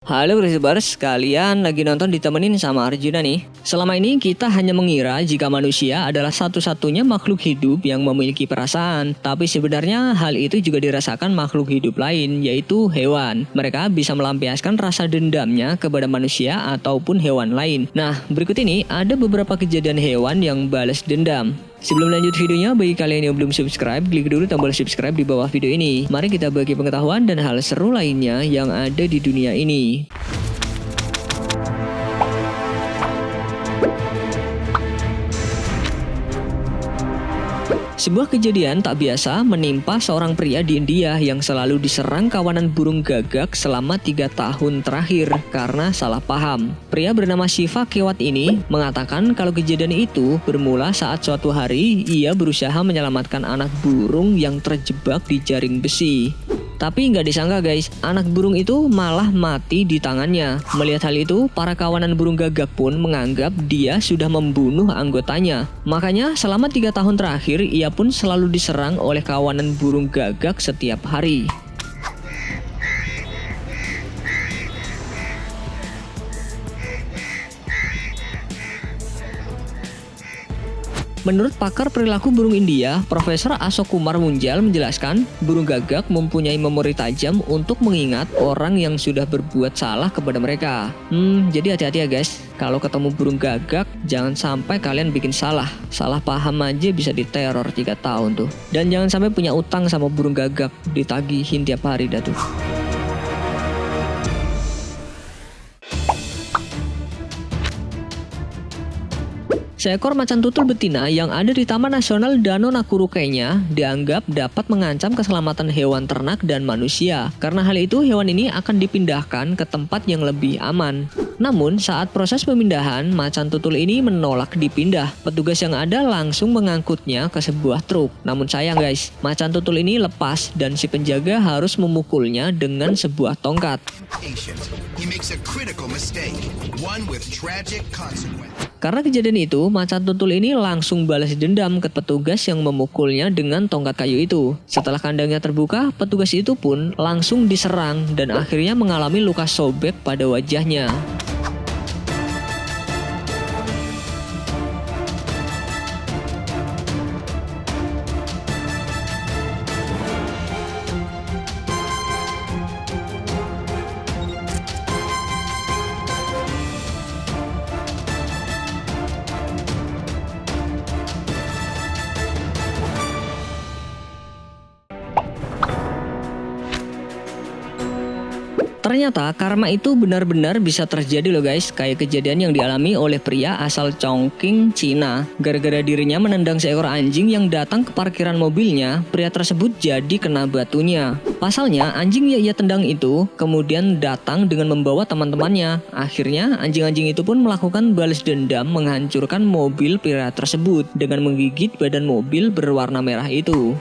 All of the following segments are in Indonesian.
Halo Grisbers, kalian lagi nonton ditemenin sama Arjuna nih. Selama ini kita hanya mengira jika manusia adalah satu-satunya makhluk hidup yang memiliki perasaan. Tapi sebenarnya hal itu juga dirasakan makhluk hidup lain, yaitu hewan. Mereka bisa melampiaskan rasa dendamnya kepada manusia ataupun hewan lain. Nah, berikut ini ada beberapa kejadian hewan yang balas dendam. Sebelum lanjut videonya, bagi kalian yang belum subscribe, klik dulu tombol subscribe di bawah video ini. Mari kita bagi pengetahuan dan hal seru lainnya yang ada di dunia ini. Sebuah kejadian tak biasa menimpa seorang pria di India yang selalu diserang kawanan burung gagak selama 3 tahun terakhir karena salah paham. Pria bernama Shiva Kewat ini mengatakan kalau kejadian itu bermula saat suatu hari ia berusaha menyelamatkan anak burung yang terjebak di jaring besi. Tapi nggak disangka guys, anak burung itu malah mati di tangannya. Melihat hal itu, para kawanan burung gagak pun menganggap dia sudah membunuh anggotanya. Makanya selama 3 tahun terakhir, ia pun selalu diserang oleh kawanan burung gagak setiap hari. Menurut pakar perilaku burung India, Profesor Ashok Kumar Munjal menjelaskan, burung gagak mempunyai memori tajam untuk mengingat orang yang sudah berbuat salah kepada mereka. Jadi hati-hati ya guys, kalau ketemu burung gagak, jangan sampai kalian bikin salah. Salah paham aja bisa diteror 3 tahun tuh. Dan jangan sampai punya utang sama burung gagak, ditagihin tiap hari dah tuh. Seekor macan tutul betina yang ada di Taman Nasional Danau Nakuru Kenya dianggap dapat mengancam keselamatan hewan ternak dan manusia. Karena hal itu, hewan ini akan dipindahkan ke tempat yang lebih aman. Namun, saat proses pemindahan, macan tutul ini menolak dipindah. Petugas yang ada langsung mengangkutnya ke sebuah truk. Namun sayang guys, macan tutul ini lepas dan si penjaga harus memukulnya dengan sebuah tongkat. Karena kejadian itu, macan tutul ini langsung balas dendam ke petugas yang memukulnya dengan tongkat kayu itu. Setelah kandangnya terbuka, petugas itu pun langsung diserang dan akhirnya mengalami luka sobek pada wajahnya. Ternyata karma itu benar-benar bisa terjadi loh guys, kayak kejadian yang dialami oleh pria asal Chongqing, Cina. Gara-gara dirinya menendang seekor anjing yang datang ke parkiran mobilnya, pria tersebut jadi kena batunya. Pasalnya, anjing yang ia tendang itu kemudian datang dengan membawa teman-temannya. Akhirnya, anjing-anjing itu pun melakukan balas dendam menghancurkan mobil pria tersebut dengan menggigit badan mobil berwarna merah itu.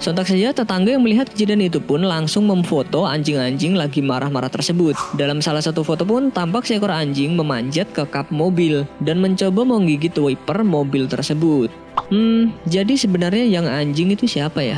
Sontak saja tetangga yang melihat kejadian itu pun langsung memfoto anjing-anjing lagi marah-marah tersebut. Dalam salah satu foto pun tampak seekor anjing memanjat ke kap mobil dan mencoba menggigit wiper mobil tersebut. Jadi sebenarnya yang anjing itu siapa ya?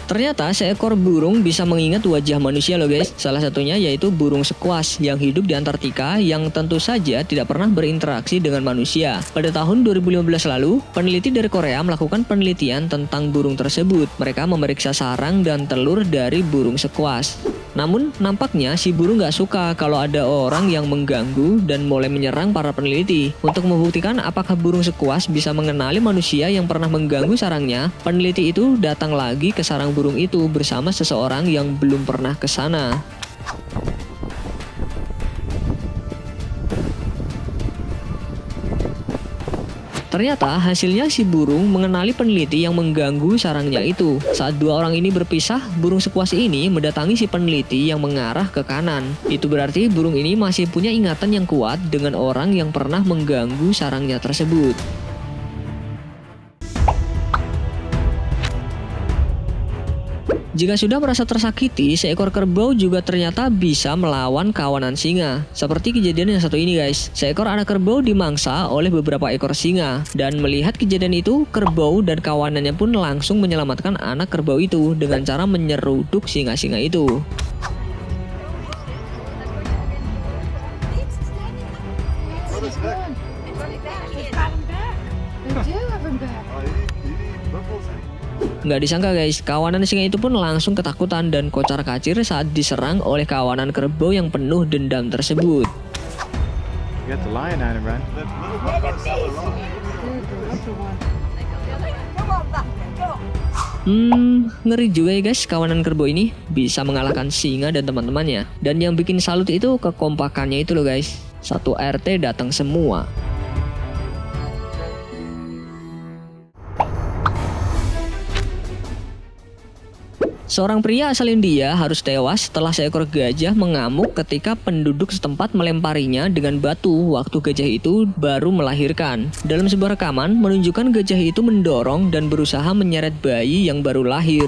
Ternyata seekor burung bisa mengingat wajah manusia loh guys. Salah satunya yaitu burung sekuas yang hidup di Antartika yang tentu saja tidak pernah berinteraksi dengan manusia. Pada tahun 2015 lalu, peneliti dari Korea melakukan penelitian tentang burung tersebut. Mereka memeriksa sarang dan telur dari burung sekuas. Namun nampaknya si burung gak suka kalau ada orang yang mengganggu dan mulai menyerang para peneliti. Untuk membuktikan apakah burung sekuas bisa mengenali manusia yang pernah mengganggu sarangnya, peneliti itu datang lagi ke sarang burung itu bersama seseorang yang belum pernah ke sana. Ternyata hasilnya si burung mengenali peneliti yang mengganggu sarangnya itu. Saat dua orang ini berpisah, burung sekuas ini mendatangi si peneliti yang mengarah ke kanan. Itu berarti burung ini masih punya ingatan yang kuat dengan orang yang pernah mengganggu sarangnya tersebut. Jika sudah merasa tersakiti, seekor kerbau juga ternyata bisa melawan kawanan singa. Seperti kejadian yang satu ini guys. Seekor anak kerbau dimangsa oleh beberapa ekor singa. Dan melihat kejadian itu, kerbau dan kawanannya pun langsung menyelamatkan anak kerbau itu dengan cara menyeruduk singa-singa itu. Nggak disangka guys, kawanan singa itu pun langsung ketakutan dan kocar-kacir saat diserang oleh kawanan kerbau yang penuh dendam tersebut. Ngeri juga ya guys, kawanan kerbau ini bisa mengalahkan singa dan teman-temannya. Dan yang bikin salut itu kekompakannya itu loh guys. Satu RT datang semua. Seorang pria asal India harus tewas setelah seekor gajah mengamuk ketika penduduk setempat melemparinya dengan batu waktu gajah itu baru melahirkan. Dalam sebuah rekaman menunjukkan gajah itu mendorong dan berusaha menyeret bayi yang baru lahir.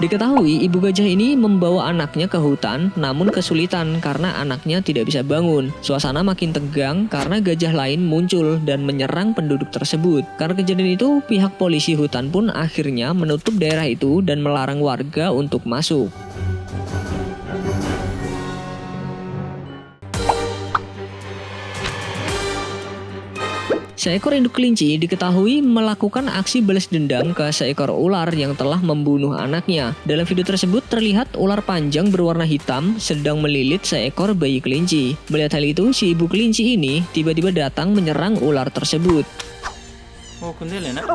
Diketahui ibu gajah ini membawa anaknya ke hutan namun kesulitan karena anaknya tidak bisa bangun. Suasana makin tegang karena gajah lain muncul dan menyerang penduduk tersebut. Karena kejadian itu, pihak polisi hutan pun akhirnya menutup daerah itu dan melarang warga untuk masuk. Seekor induk kelinci diketahui melakukan aksi balas dendam ke seekor ular yang telah membunuh anaknya. Dalam video tersebut terlihat ular panjang berwarna hitam sedang melilit seekor bayi kelinci. Melihat hal itu, si ibu kelinci ini tiba-tiba datang menyerang ular tersebut. Oh, kundil ya nak?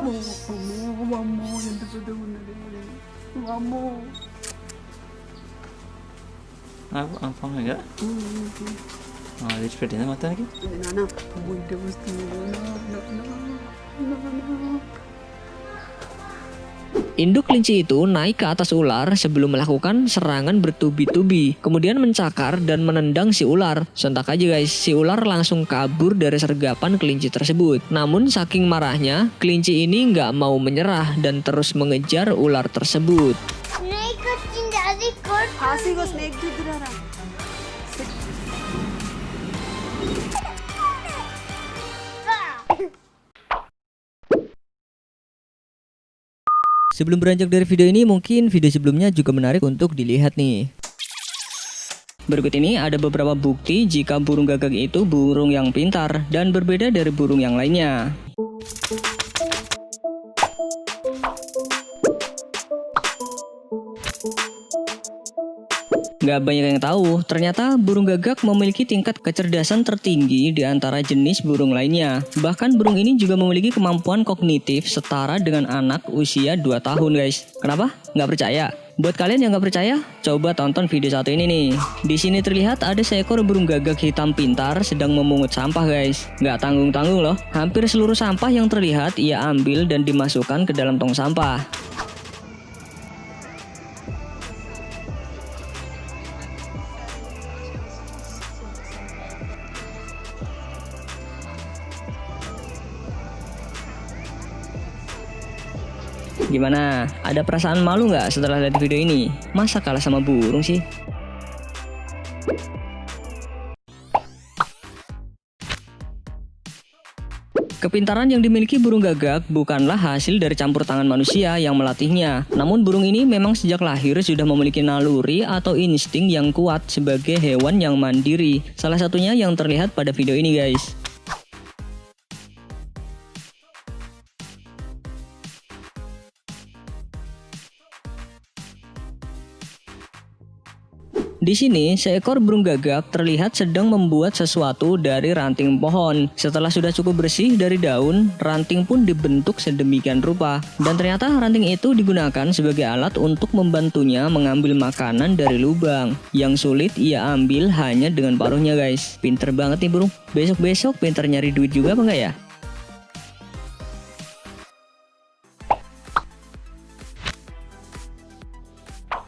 Apa enggak? Sepertinya mata lagi. Induk kelinci itu naik ke atas ular sebelum melakukan serangan bertubi-tubi, kemudian mencakar dan menendang si ular. Sontak aja guys, si ular langsung kabur dari sergapan kelinci tersebut. Namun saking marahnya, kelinci ini nggak mau menyerah dan terus mengejar ular tersebut. Sebelum beranjak dari video ini, mungkin video sebelumnya juga menarik untuk dilihat nih. Berikut ini ada beberapa bukti jika burung gagak itu burung yang pintar dan berbeda dari burung yang lainnya. Gak banyak yang tahu, ternyata burung gagak memiliki tingkat kecerdasan tertinggi di antara jenis burung lainnya. Bahkan burung ini juga memiliki kemampuan kognitif setara dengan anak usia 2 tahun guys. Kenapa? Gak percaya? Buat kalian yang gak percaya, coba tonton video satu ini nih. Di sini terlihat ada seekor burung gagak hitam pintar sedang memungut sampah guys. Gak tanggung-tanggung loh, hampir seluruh sampah yang terlihat ia ambil dan dimasukkan ke dalam tong sampah. Gimana? Ada perasaan malu nggak setelah lihat video ini? Masa kalah sama burung sih? Kepintaran yang dimiliki burung gagak bukanlah hasil dari campur tangan manusia yang melatihnya. Namun burung ini memang sejak lahir sudah memiliki naluri atau insting yang kuat sebagai hewan yang mandiri. Salah satunya yang terlihat pada video ini guys. Di sini, seekor burung gagak terlihat sedang membuat sesuatu dari ranting pohon. Setelah sudah cukup bersih dari daun, ranting pun dibentuk sedemikian rupa. Dan ternyata ranting itu digunakan sebagai alat untuk membantunya mengambil makanan dari lubang. Yang sulit ia ambil hanya dengan paruhnya guys. Pinter banget nih burung. Besok-besok pinter nyari duit juga apa enggak ya?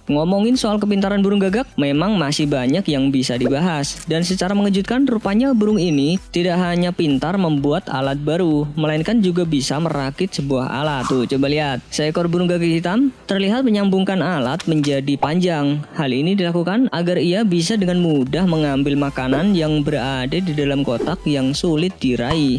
Ngomongin soal kepintaran burung gagak, memang masih banyak yang bisa dibahas. Dan secara mengejutkan, rupanya burung ini tidak hanya pintar membuat alat baru, melainkan juga bisa merakit sebuah alat. Tuh, coba lihat. Seekor burung gagak hitam terlihat menyambungkan alat menjadi panjang. Hal ini dilakukan agar ia bisa dengan mudah mengambil makanan yang berada di dalam kotak yang sulit diraih.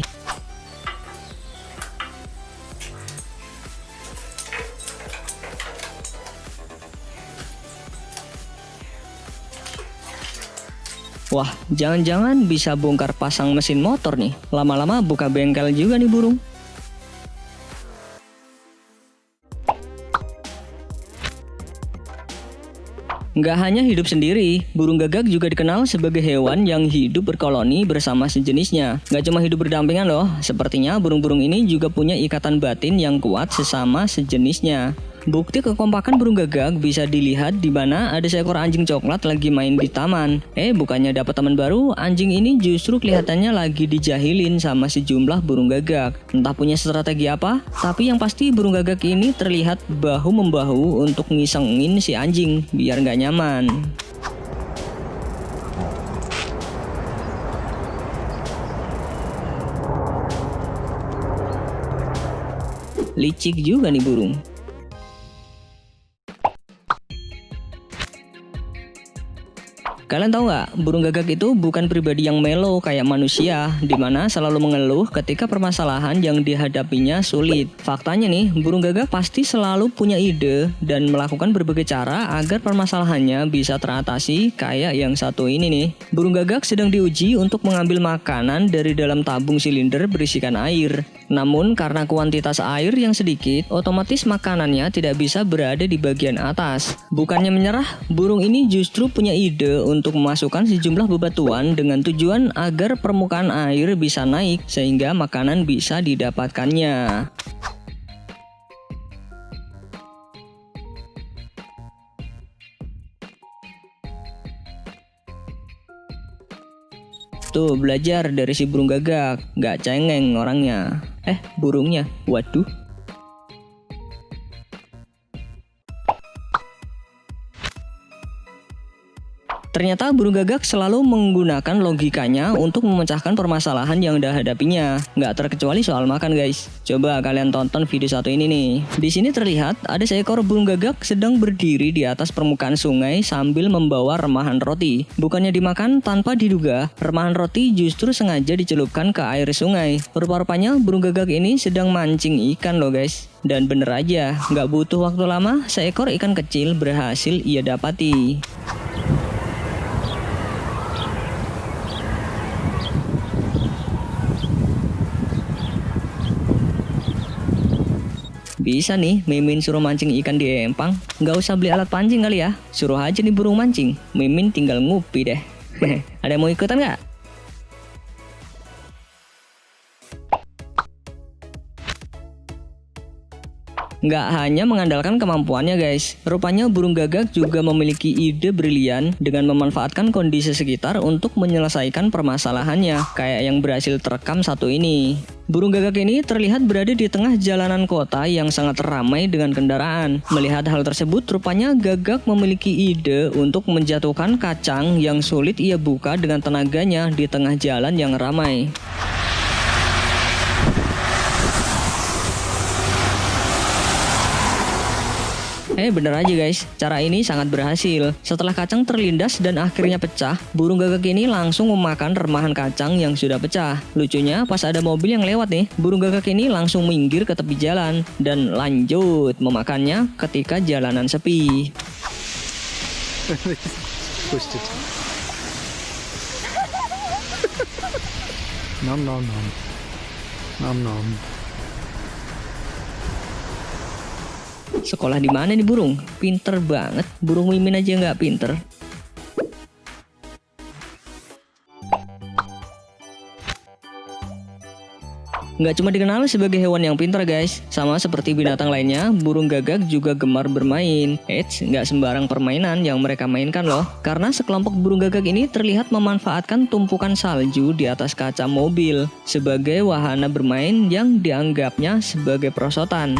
Wah, jangan-jangan bisa bongkar pasang mesin motor nih. Lama-lama buka bengkel juga nih burung. Nggak hanya hidup sendiri, burung gagak juga dikenal sebagai hewan yang hidup berkoloni bersama sejenisnya. Nggak cuma hidup berdampingan loh, sepertinya burung-burung ini juga punya ikatan batin yang kuat sesama sejenisnya. Bukti kekompakan burung gagak bisa dilihat di mana ada seekor anjing coklat lagi main di taman. Bukannya dapat teman baru, anjing ini justru kelihatannya lagi dijahilin sama sejumlah burung gagak. Entah punya strategi apa, tapi yang pasti burung gagak ini terlihat bahu-membahu untuk ngisengin si anjing biar nggak nyaman. Licik juga nih burung. Kalian tahu nggak, burung gagak itu bukan pribadi yang melo kayak manusia, dimana selalu mengeluh ketika permasalahan yang dihadapinya sulit. Faktanya nih, burung gagak pasti selalu punya ide dan melakukan berbagai cara agar permasalahannya bisa teratasi kayak yang satu ini nih. Burung gagak sedang diuji untuk mengambil makanan dari dalam tabung silinder berisikan air. Namun karena kuantitas air yang sedikit, otomatis makanannya tidak bisa berada di bagian atas. Bukannya menyerah, burung ini justru punya ide untuk memasukkan sejumlah bebatuan dengan tujuan agar permukaan air bisa naik sehingga makanan bisa didapatkannya. Tuh, belajar dari si burung gagak, nggak cengeng orangnya. Burungnya, waduh. Ternyata burung gagak selalu menggunakan logikanya untuk memecahkan permasalahan yang dihadapinya. Nggak terkecuali soal makan guys. Coba kalian tonton video satu ini nih. Di sini terlihat ada seekor burung gagak sedang berdiri di atas permukaan sungai sambil membawa remahan roti. Bukannya dimakan tanpa diduga, remahan roti justru sengaja dicelupkan ke air sungai. Rupa-rupanya burung gagak ini sedang mancing ikan loh guys. Dan bener aja, nggak butuh waktu lama, seekor ikan kecil berhasil ia dapati. Bisa nih, Mimin suruh mancing ikan di empang. Nggak usah beli alat pancing kali ya. Suruh aja nih burung mancing. Mimin tinggal ngupi deh. Ada yang mau ikutan nggak? Nggak hanya mengandalkan kemampuannya guys, rupanya burung gagak juga memiliki ide brilian dengan memanfaatkan kondisi sekitar untuk menyelesaikan permasalahannya, kayak yang berhasil terekam satu ini. Burung gagak ini terlihat berada di tengah jalanan kota yang sangat ramai dengan kendaraan. Melihat hal tersebut, rupanya gagak memiliki ide untuk menjatuhkan kacang yang sulit ia buka dengan tenaganya di tengah jalan yang ramai. Bener aja guys, cara ini sangat berhasil. Setelah kacang terlindas dan akhirnya pecah, burung gagak ini langsung memakan remahan kacang yang sudah pecah. Lucunya, pas ada mobil yang lewat nih, burung gagak ini langsung minggir ke tepi jalan dan lanjut memakannya ketika jalanan sepi. Nom nom nom. Nom nom. Sekolah di mana nih burung? Pinter banget, burung Mimin aja nggak pinter. Nggak cuma dikenal sebagai hewan yang pintar guys, sama seperti binatang lainnya, burung gagak juga gemar bermain. Nggak sembarang permainan yang mereka mainkan loh, karena sekelompok burung gagak ini terlihat memanfaatkan tumpukan salju di atas kaca mobil sebagai wahana bermain yang dianggapnya sebagai perosotan.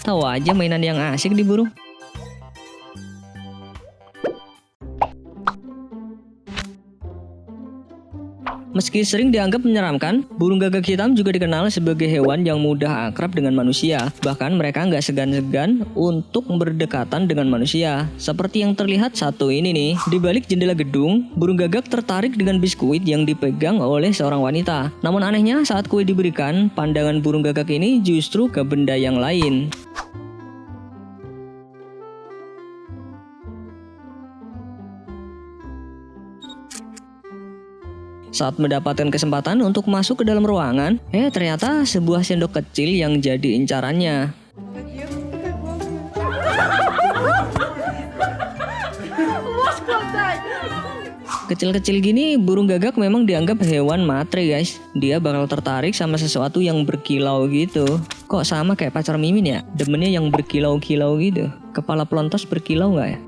Tahu aja mainan yang asik di burung. Meski sering dianggap menyeramkan, burung gagak hitam juga dikenal sebagai hewan yang mudah akrab dengan manusia. Bahkan mereka nggak segan-segan untuk berdekatan dengan manusia. Seperti yang terlihat satu ini nih. Di balik jendela gedung, burung gagak tertarik dengan biskuit yang dipegang oleh seorang wanita. Namun anehnya saat kue diberikan, pandangan burung gagak ini justru ke benda yang lain. Saat mendapatkan kesempatan untuk masuk ke dalam ruangan, ternyata sebuah sendok kecil yang jadi incarannya. Kecil-kecil gini, burung gagak memang dianggap hewan matre guys. Dia bakal tertarik sama sesuatu yang berkilau gitu. Kok sama kayak pacar Mimin ya? Demennya yang berkilau-kilau gitu. Kepala pelontos berkilau nggak ya?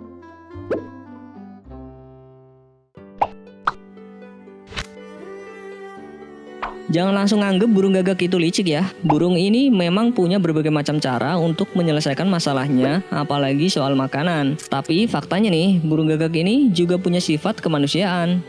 Jangan langsung anggap burung gagak itu licik ya. Burung ini memang punya berbagai macam cara untuk menyelesaikan masalahnya, apalagi soal makanan. Tapi faktanya nih, burung gagak ini juga punya sifat kemanusiaan.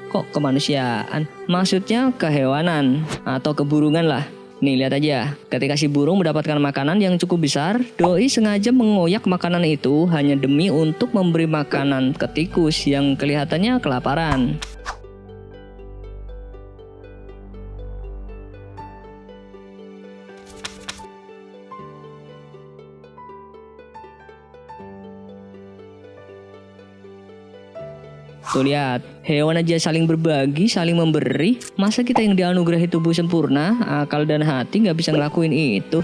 Kok kemanusiaan? Maksudnya kehewanan atau keburungan lah. Nih lihat aja, ketika si burung mendapatkan makanan yang cukup besar, doi sengaja mengoyak makanan itu hanya demi untuk memberi makanan ke tikus yang kelihatannya kelaparan. Tuh lihat, hewan aja saling berbagi, saling memberi. Masa kita yang dianugerahi tubuh sempurna, akal dan hati nggak bisa ngelakuin itu?